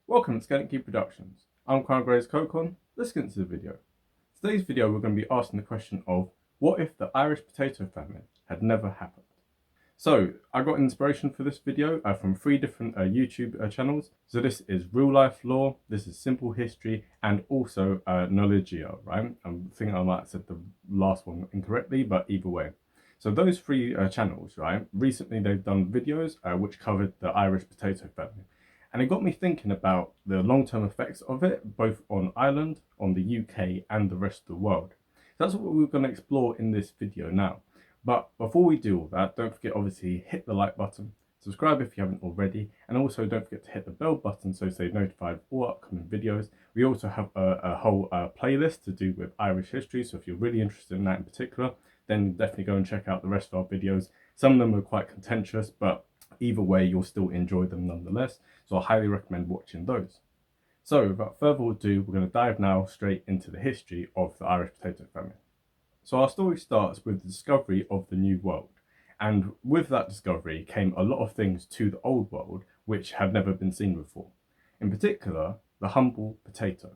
Welcome to Skeleton Key Productions. I'm Crown Gray's Cocon. Let's get into the video. Today's video we're going to be asking the question of what if the Irish potato famine had never happened? So I got inspiration for this video from three different YouTube channels. So this is Real Life Law, this is Simple History, and also Knowledgeio, right? I think I might have said the last one incorrectly, but either way. So those three channels, right, recently they've done videos which covered the Irish potato famine. And it got me thinking about the long-term effects of it, both on Ireland, on the UK, and the rest of the world. So that's what we're going to explore in this video now. But before we do all that, don't forget obviously hit the like button, subscribe if you haven't already, and also don't forget to hit the bell button so stay notified of all upcoming videos. We also have a whole playlist to do with Irish history, so if you're really interested in that in particular, then definitely go and check out the rest of our videos. Some of them are quite contentious, but either way you'll still enjoy them nonetheless, so I highly recommend watching those. So without further ado, we're going to dive now straight into the history of the Irish potato famine. So our story starts with the discovery of the New World, and with that discovery came a lot of things to the Old World which had never been seen before. In particular, the humble potato.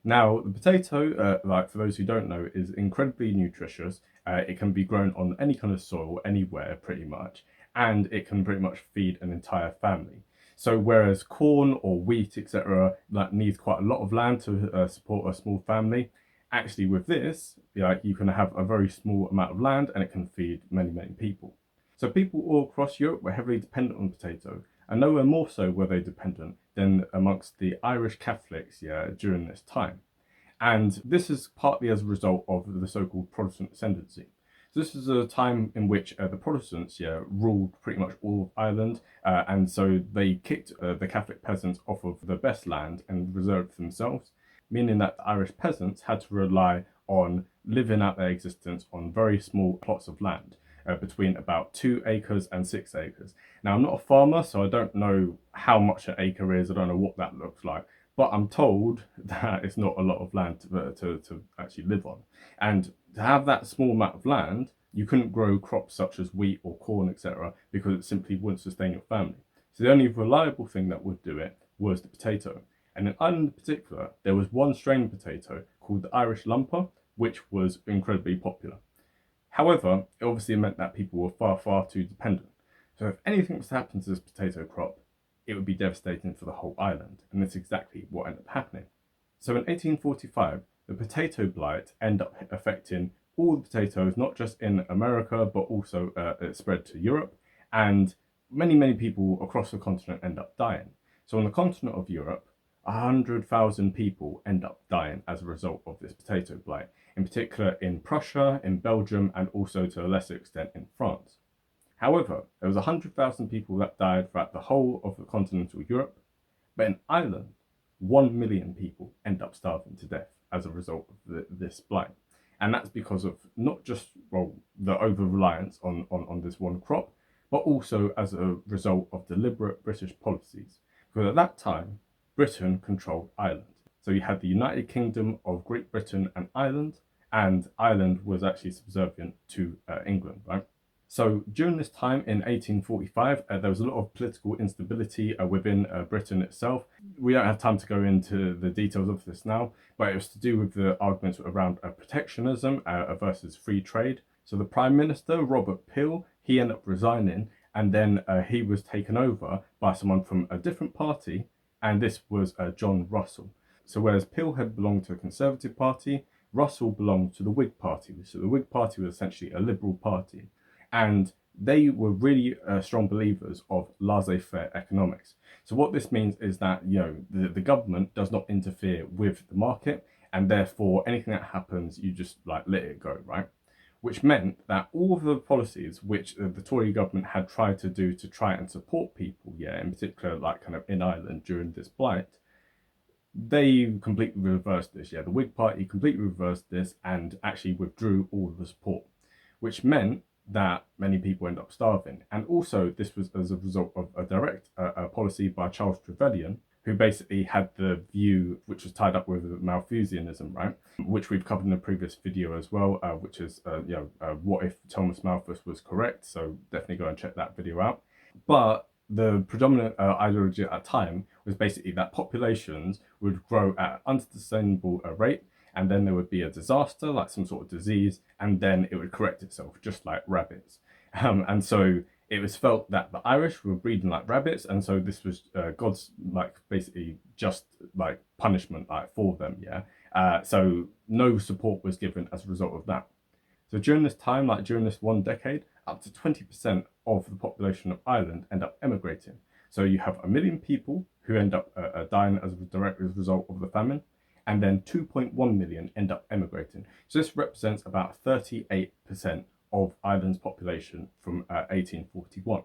Now, the potato, like for those who don't know, is incredibly nutritious. It can be grown on any kind of soil, anywhere pretty much, and it can pretty much feed an entire family. So whereas corn or wheat, etc., that needs quite a lot of land to support a small family, actually with this, you can have a very small amount of land and it can feed many, many people. So people all across Europe were heavily dependent on potato, and nowhere more so were they dependent than amongst the Irish Catholics, during this time. And this is partly as a result of the so-called Protestant ascendancy. So this is a time in which the Protestants, ruled pretty much all of Ireland, and so they kicked the Catholic peasants off of the best land and reserved it for themselves, meaning that the Irish peasants had to rely on living out their existence on very small plots of land, between about 2 acres and 6 acres. Now, I'm not a farmer, so I don't know how much an acre is. I don't know what that looks like, but I'm told that it's not a lot of land to actually live on. And to have that small amount of land, you couldn't grow crops such as wheat or corn, etc., because it simply wouldn't sustain your family. So the only reliable thing that would do it was the potato. And in Ireland in particular, there was one strain of potato called the Irish lumper, which was incredibly popular. However, it obviously meant that people were far, far too dependent. So if anything was to happen to this potato crop, it would be devastating for the whole island, and that's exactly what ended up happening. So in 1845, the potato blight ended up affecting all the potatoes, not just in America, but also it spread to Europe, and many, many people across the continent end up dying. So on the continent of Europe, 100,000 people end up dying as a result of this potato blight, in particular in Prussia, in Belgium, and also to a lesser extent in France. However, there was 100,000 people that died throughout the whole of the continental Europe, but in Ireland, 1 million people end up starving to death as a result of this blight. And that's because of not just, well, the over-reliance on this one crop, but also as a result of deliberate British policies. Because at that time, Britain controlled Ireland. So you had the United Kingdom of Great Britain and Ireland was actually subservient to England, right? So during this time in 1845, there was a lot of political instability within Britain itself. We don't have time to go into the details of this now, but it was to do with the arguments around protectionism versus free trade. So the Prime Minister, Robert Peel, he ended up resigning, and then he was taken over by someone from a different party, and this was John Russell. So whereas Peel had belonged to a Conservative Party, Russell belonged to the Whig Party. So the Whig Party was essentially a liberal party, and they were really strong believers of laissez-faire economics. So what this means is that the government does not interfere with the market, and therefore anything that happens, you just let it go, right? Which meant that all of the policies which the Tory government had tried to do to try and support people, in particular kind of in Ireland during this blight, they completely reversed this. The Whig Party completely reversed this and actually withdrew all of the support, which meant that many people end up starving. And also this was as a result of a direct policy by Charles Trevelyan, who basically had the view which was tied up with Malthusianism, right? Which we've covered in a previous video as well, which is, what if Thomas Malthus was correct? So definitely go and check that video out. But the predominant ideology at that time was basically that populations would grow at an unsustainable rate, and then there would be a disaster, like some sort of disease, and then it would correct itself, just like rabbits. And so it was felt that the Irish were breeding like rabbits, and so this was God's like basically just like punishment like for them, yeah. So no support was given as a result of that. So during this time, like during this 1 decade, up to 20% of the population of Ireland end up emigrating. So you have 1 million people who end up dying as a direct result of the famine, and then 2.1 million end up emigrating. So this represents about 38% of Ireland's population from 1841.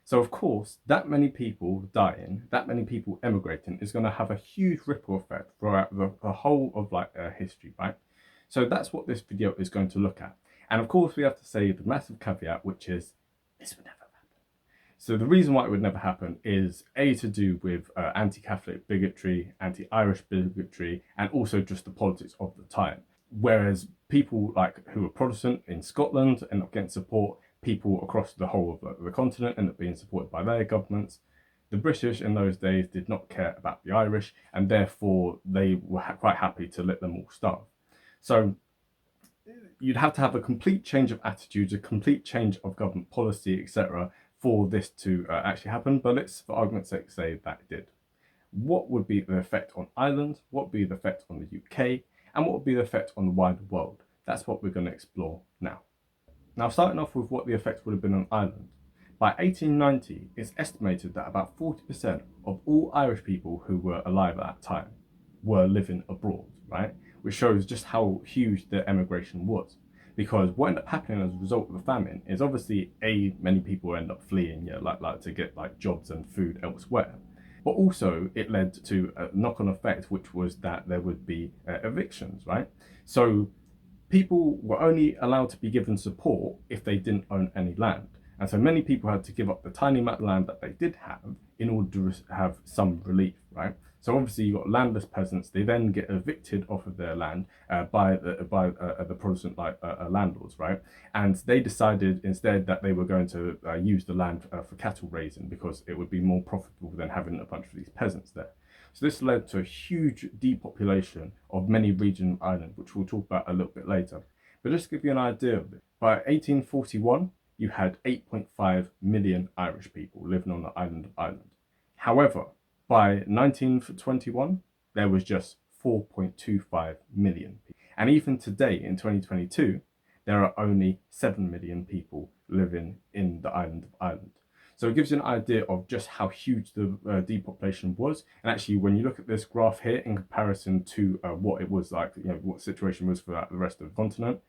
So of course, that many people dying, that many people emigrating is going to have a huge ripple effect throughout the whole of like history, right? So that's what this video is going to look at. And of course, we have to say the massive caveat, which is this would never happen. So the reason why it would never happen is to do with anti-Catholic bigotry, anti-Irish bigotry, and also just the politics of the time. Whereas people like who are Protestant in Scotland end up getting support, people across the whole of the continent end up being supported by their governments. The British in those days did not care about the Irish, and therefore they were quite happy to let them all starve. So you'd have to have a complete change of attitudes, a complete change of government policy, etc., for this to actually happen. But let's, for argument's sake, say that it did. What would be the effect on Ireland? What would be the effect on the UK? And what would be the effect on the wider world? That's what we're going to explore now. Now, starting off with what the effects would have been on Ireland. By 1890, it's estimated that about 40% of all Irish people who were alive at that time were living abroad, right? Which shows just how huge the emigration was. Because what ended up happening as a result of the famine is obviously many people end up fleeing, yeah, like to get like jobs and food elsewhere. But also it led to a knock-on effect, which was that there would be evictions, right? So people were only allowed to be given support if they didn't own any land. And so many people had to give up the tiny amount of land that they did have in order to have some relief, right? So obviously you've got landless peasants. They then get evicted off of their land by the Protestant landlords, right? And they decided instead that they were going to use the land for cattle raising because it would be more profitable than having a bunch of these peasants there. So this led to a huge depopulation of many regions of Ireland, which we'll talk about a little bit later. But just to give you an idea of it, by 1841, you had 8.5 million Irish people living on the island of Ireland. However, by 1921, there was just 4.25 million people. And even today, in 2022, there are only 7 million people living in the island of Ireland. So it gives you an idea of just how huge the depopulation was. And actually, when you look at this graph here in comparison to what it was like, what the situation was for the rest of the continent,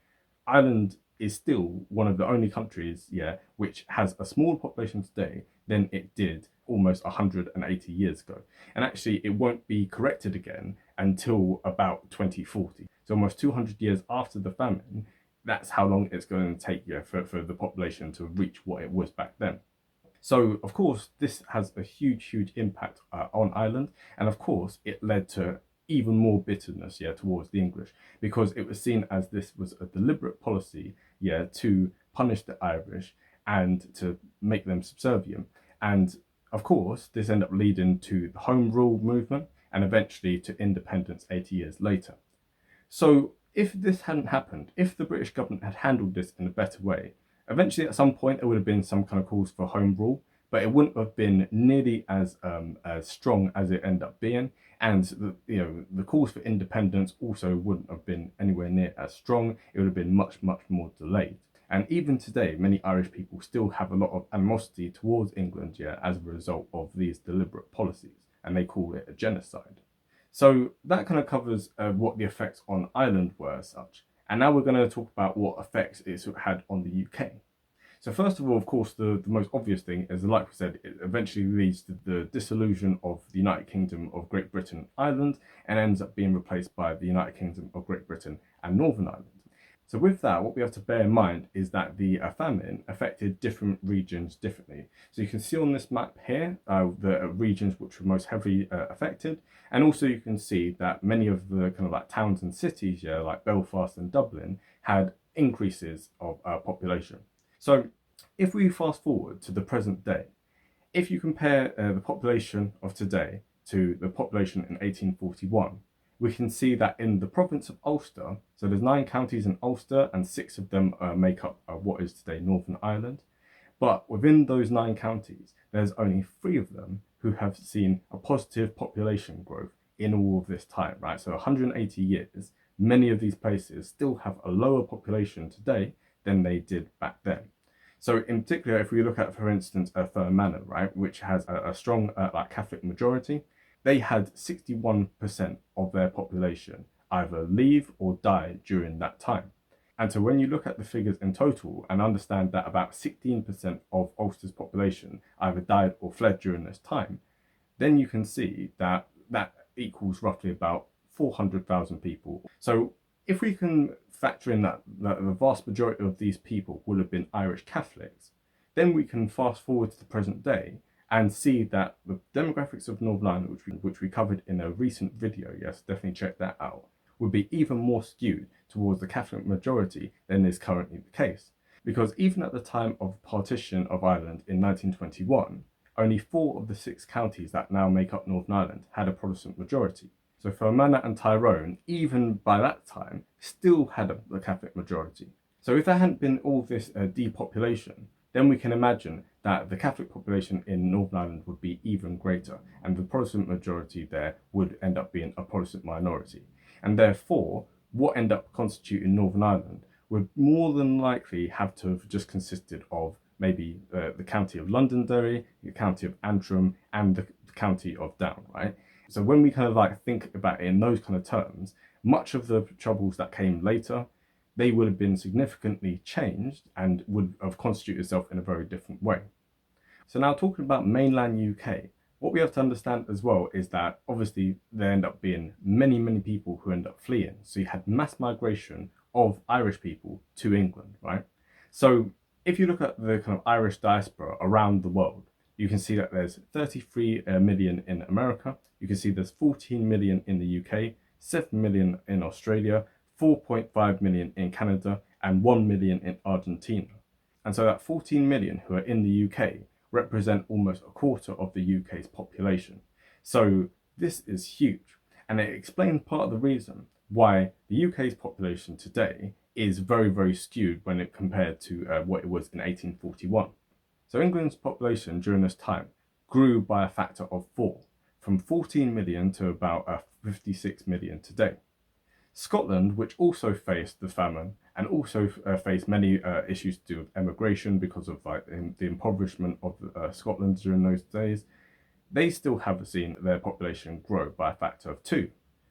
Ireland is still one of the only countries, which has a smaller population today than it did almost 180 years ago. And actually, it won't be corrected again until about 2040. So almost 200 years after the famine, that's how long it's going to take for the population to reach what it was back then. So, of course, this has a huge impact on Ireland. And of course, it led to even more bitterness, towards the English, because it was seen as this was a deliberate policy, to punish the Irish and to make them subservient. And of course, this ended up leading to the Home Rule movement and eventually to independence 80 years later. So if this hadn't happened, if the British government had handled this in a better way, eventually at some point there would have been some kind of calls for Home Rule, but it wouldn't have been nearly as strong as it ended up being. And the calls for independence also wouldn't have been anywhere near as strong. It would have been much more delayed. And even today, many Irish people still have a lot of animosity towards England, as a result of these deliberate policies, and they call it a genocide. So that kind of covers what the effects on Ireland were as such. And now we're going to talk about what effects it had on the UK. So first of all, of course, the most obvious thing is, like we said, it eventually leads to the dissolution of the United Kingdom of Great Britain and Ireland, and ends up being replaced by the United Kingdom of Great Britain and Northern Ireland. So with that, what we have to bear in mind is that the famine affected different regions differently. So you can see on this map here, the regions which were most heavily affected. And also you can see that many of the kind of like towns and cities, like Belfast and Dublin, had increases of population. So if we fast forward to the present day, if you compare the population of today to the population in 1841, we can see that in the province of Ulster, so there's 9 counties in Ulster and 6 of them make up what is today Northern Ireland. But within those 9 counties, there's only 3 of them who have seen a positive population growth in all of this time, right? So 180 years, many of these places still have a lower population today than they did back then. So in particular, if we look at, for instance, Fermanagh, right, which has a strong Catholic majority, they had 61% of their population either leave or die during that time. And so when you look at the figures in total and understand that about 16% of Ulster's population either died or fled during this time, then you can see that that equals roughly about 400,000 people. So if we can factor in that the vast majority of these people would have been Irish Catholics, then we can fast forward to the present day and see that the demographics of Northern Ireland, which we covered in a recent video, yes, definitely check that out, would be even more skewed towards the Catholic majority than is currently the case. Because even at the time of partition of Ireland in 1921, only 4 of the 6 counties that now make up Northern Ireland had a Protestant majority. So Fermanagh and Tyrone, even by that time, still had a Catholic majority. So if there hadn't been all this depopulation, then we can imagine that the Catholic population in Northern Ireland would be even greater, and the Protestant majority there would end up being a Protestant minority. And therefore, what ended up constituting Northern Ireland would more than likely have to have just consisted of maybe the county of Londonderry, the county of Antrim, and the county of Down, right? So when we kind of think about it in those kind of terms, much of the troubles that came later, they would have been significantly changed and would have constituted itself in a very different way. So now talking about mainland UK, what we have to understand as well is that obviously there end up being many, many people who end up fleeing. So you had mass migration of Irish people to England, right? So if you look at the kind of Irish diaspora around the world, you can see that there's 33 million in America. You can see there's 14 million in the UK, 7 million in Australia, 4.5 million in Canada, and 1 million in Argentina. And so that 14 million who are in the UK represent almost a quarter of the UK's population. So this is huge. And it explains part of the reason why the UK's population today is very, very skewed when it compared to what it was in 1841. So England's population during this time grew by a factor of 4, from 14 million to about 56 million today. Scotland, which also faced the famine and also faced many issues to do with emigration because of the impoverishment of Scotland during those days, they still have seen their population grow by a factor of 2.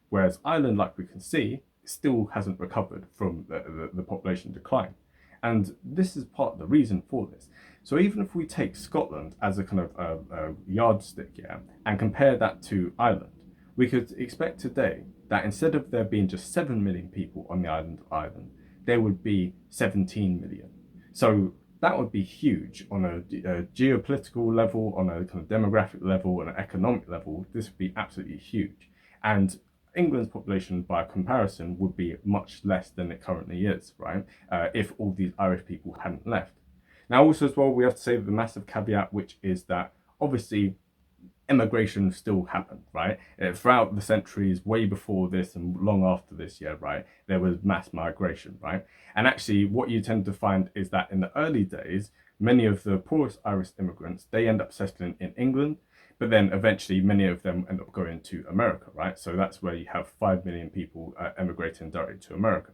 Whereas Ireland, like we can see, still hasn't recovered from the population decline. And this is part of the reason for this. So even if we take Scotland as a kind of yardstick, yeah, and compare that to Ireland, we could expect today that instead of there being just 7 million people on the island of Ireland, there would be 17 million. So that would be huge on a geopolitical level, on a kind of demographic level, on an economic level. This would be absolutely huge. And England's population, by comparison, would be much less than it currently is, right? If all these Irish people hadn't left. Now, also as well, we have to say the massive caveat, which is that obviously immigration still happened, right? Throughout the centuries, way before this and long after this, yeah, right, there was mass migration, right? And actually what you tend to find is that in the early days, many of the poorest Irish immigrants, they end up settling in England, but then eventually many of them end up going to America, right? So that's where you have 5 million people emigrating directly to America.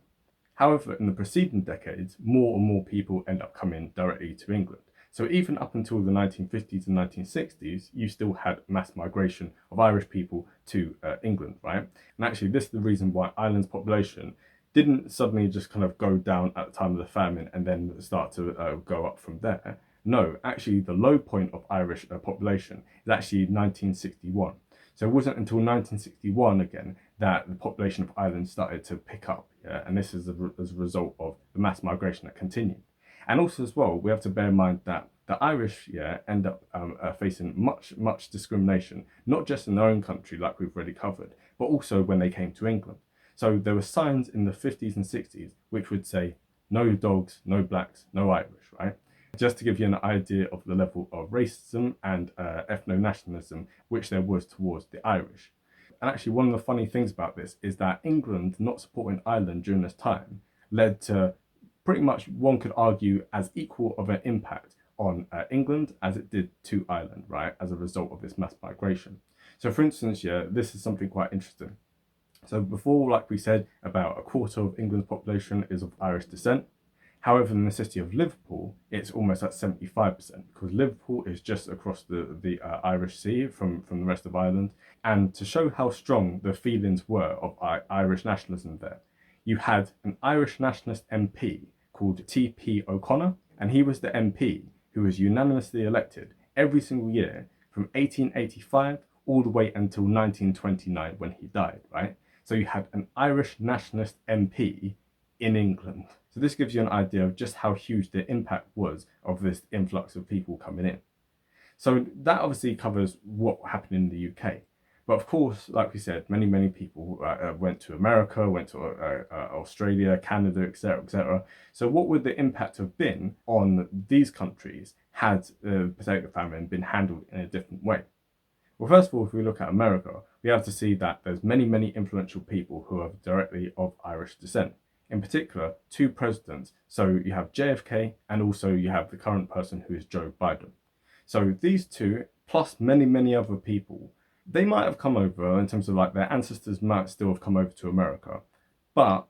However, in the preceding decades, more and more people end up coming directly to England. So even up until the 1950s and 1960s, you still had mass migration of Irish people to England, right? And actually this is the reason why Ireland's population didn't suddenly just kind of go down at the time of the famine and then start to go up from there. No, actually the low point of Irish population is actually 1961. So it wasn't until 1961 again that the population of Ireland started to pick up, yeah? And this is as a result of the mass migration that continued. And also as well, we have to bear in mind that the Irish, yeah, end up facing much discrimination, not just in their own country, like we've already covered, but also when they came to England. So there were signs in the 50s and 60s which would say, no dogs, no blacks, no Irish, right? just to give you an idea of the level of racism and ethno-nationalism which there was towards the Irish. And actually, one of the funny things about this is that England not supporting Ireland during this time led to pretty much, one could argue, as equal of an impact on England as it did to Ireland, right, as a result of this mass migration. So for instance, yeah, this is something quite interesting. So before, like we said, about a quarter of England's population is of Irish descent. However, in the city of Liverpool, it's almost at 75% because Liverpool is just across the Irish Sea from the rest of Ireland. And to show how strong the feelings were of Irish nationalism there, you had an Irish nationalist MP called T.P. O'Connor, and he was the MP who was unanimously elected every single year from 1885 all the way until 1929 when he died, right? So you had an Irish nationalist MP in England. So this gives you an idea of just how huge the impact was of this influx of people coming in. So that obviously covers what happened in the UK. But of course, like we said, many people went to America, went to Australia, Canada, etc., etc. So what would the impact have been on these countries had the potato famine been handled in a different way? Well, first of all, if we look at America, we have to see that there's many influential people who are directly of Irish descent. In particular, two presidents. So you have JFK and also you have the current person who is Joe Biden. So these two, plus many other people, they might have come over in terms of like their ancestors might still have come over to America. But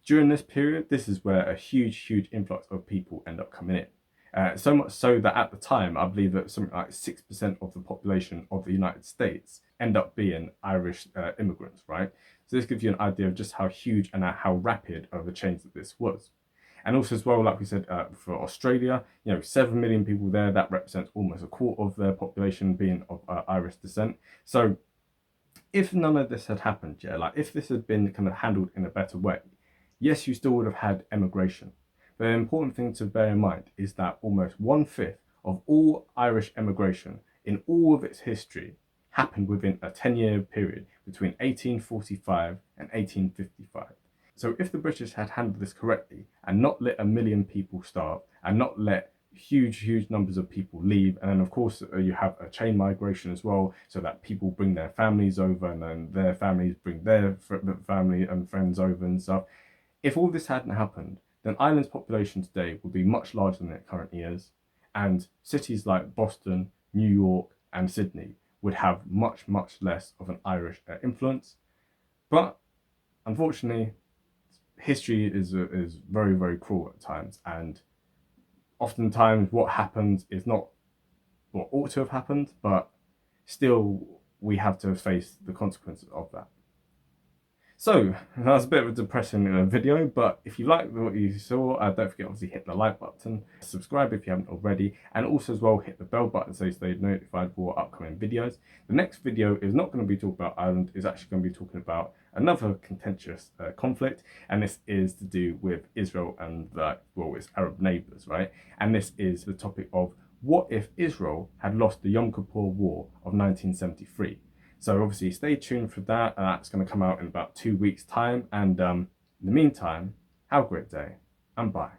during this period, this is where a huge influx of people end up coming in. So much so that at the time, I believe that something like 6% of the population of the United States end up being Irish immigrants, right? So this gives you an idea of just how huge and how rapid of a change that this was. And also as well, like we said, for Australia, 7 million people there, that represents almost a quarter of their population being of Irish descent. So if none of this had happened, like if this had been kind of handled in a better way, yes, you still would have had emigration. But the important thing to bear in mind is that almost 1/5 of all Irish emigration in all of its history happened within a 10-year period between 1845 and 1855. So if the British had handled this correctly and not let 1 million people starve and not let huge numbers of people leave, and then of course you have a chain migration as well, so that people bring their families over and then their families bring their family and friends over and stuff. If all this hadn't happened, then Ireland's population today would be much larger than it currently is, and cities like Boston, New York and Sydney would have much less of an Irish influence. But unfortunately, history is very cruel at times, and oftentimes what happens is not what ought to have happened, but still we have to face the consequences of that. So that was a bit of a depressing video, but if you liked what you saw, don't forget obviously hit the like button, subscribe if you haven't already, and also as well hit the bell button so you stay notified for upcoming videos. The next video is not going to be talking about Ireland, it's actually going to be talking about another contentious conflict, and this is to do with Israel and its Arab neighbours, right? And this is the topic of what if Israel had lost the Yom Kippur War of 1973. So obviously stay tuned for that. That's going to come out in about 2 weeks' time. And in the meantime, have a great day and bye.